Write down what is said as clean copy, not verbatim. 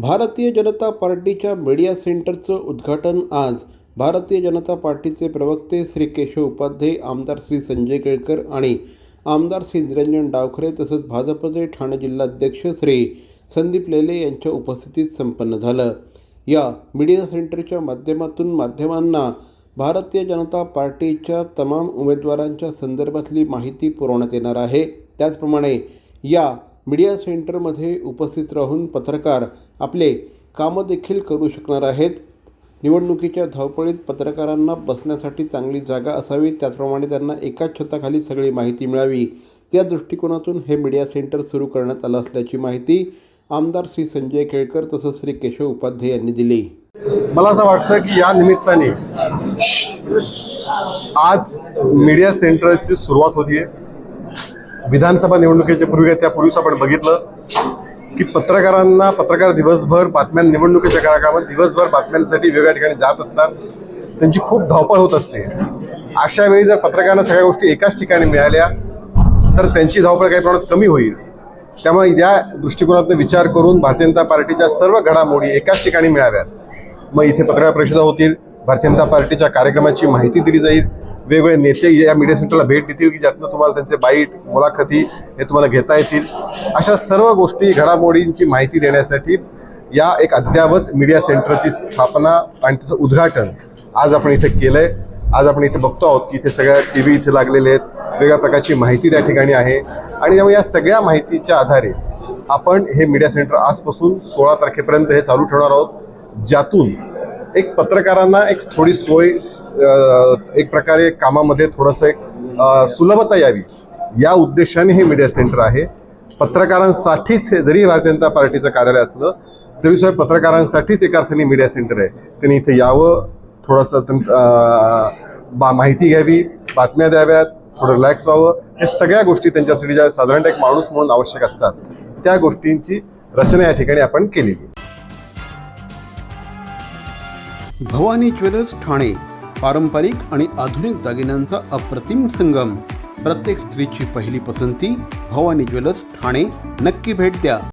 भारतीय जनता पार्टीच्या मीडिया सेंटरचं उद्घाटन आज भारतीय जनता पार्टीचे प्रवक्ते श्री केशव उपाध्ये, आमदार श्री संजय केळकर आणि आमदार श्री निरंजन डावखरे तसंच भाजपचे ठाणे जिल्हाध्यक्ष श्री संदीप लेले यांच्या उपस्थितीत संपन्न झालं। या मीडिया सेंटरच्या माध्यमातून माध्यमांना भारतीय जनता पार्टीच्या तमाम उमेदवारांच्या संदर्भातली माहिती पुरवण्यात येणार आहे। त्याचप्रमाणे या मीडिया सेंटरमध्ये उपस्थित राहून पत्रकार आपले कामं देखील करू शकणार आहेत। निवडणुकीच्या धावपळीत पत्रकारांना बसण्यासाठी चांगली जागा असावी, त्याचप्रमाणे त्यांना एकाच छताखाली सगळी माहिती मिळावी, या दृष्टिकोनातून हे मीडिया सेंटर सुरू करण्यात आलं असल्याची माहिती आमदार श्री संजय केळकर तसंच श्री केशव उपाध्ये यांनी दिली। मला असं वाटतं की या निमित्ताने आज मीडिया सेंटरची सुरुवात होतीये। विधानसभा निवडणुकीच्या त्यापूर्वीच आपण बघितलं की पत्रकार दिवसभर बातम्या, निवडणुकीच्या कार्यक्रमात दिवसभर बातम्यांसाठी वेगळ्या ठिकाणी जात असतात, त्यांची खूप धावपळ होत असते। अशा वेळी जर पत्रकारांना सगळ्या गोष्टी एकाच ठिकाणी मिळाल्या तर त्यांची धावपळ काही प्रमाणात कमी होईल। त्यामुळे या दृष्टिकोनातून विचार करून भारतीय जनता पार्टीच्या सर्व घडामोडी एकाच ठिकाणी मिळाव्यात। मग इथे पत्रकार परिषदा होतील, भारतीय जनता पार्टीच्या कार्यक्रमाची माहिती दिली जाईल, वेगवेगळे नेते या मीडिया सेंटरला भेट देतील की ज्यातनं तुम्हाला त्यांचे बाईट, मुलाखती हे तुम्हाला घेता येतील। अशा सर्व गोष्टी, घडामोडींची माहिती देण्यासाठी या एक अद्ययावत मीडिया सेंटरची स्थापना आणि त्याचं उद्घाटन आज आपण इथे केलंय। आज आपण इथे बघतो आहोत की इथे सगळ्या टीव्ही इथे लागलेले आहेत, वेगळ्या प्रकारची माहिती त्या ठिकाणी आहे आणि त्यामुळे या सगळ्या माहितीच्या आधारे आपण हे मीडिया सेंटर आजपासून 16 तारखेपर्यंत हे चालू ठेवणार आहोत, ज्यातून एक पत्रकारांना एक थोडी सोय, एक प्रकारे कामामध्ये थोडंसं एक सुलभता यावी, या उद्देशाने हे मीडिया सेंटर आहे। पत्रकारांसाठीच हे, जरी भारतीय जनता पार्टीचं कार्यालय असलं तरी सुद्धा पत्रकारांसाठीच एका अर्थाने मीडिया सेंटर आहे। त्यांनी इथे यावं, थोडंसं माहिती घ्यावी, बातम्या द्याव्यात, थोडं रिलॅक्स व्हावं, या सगळ्या गोष्टी त्यांच्यासाठी ज्या साधारणतः एक माणूस म्हणून आवश्यक असतात त्या गोष्टींची रचना या ठिकाणी आपण केलेली। भवानी ज्वेलर्स ठाणे, पारंपरिक आणि आधुनिक दागिन्यांचा अप्रतिम संगम। प्रत्येक स्त्रीची पहिली पसंती भवानी ज्वेलर्स ठाणे। नक्की भेट द्या।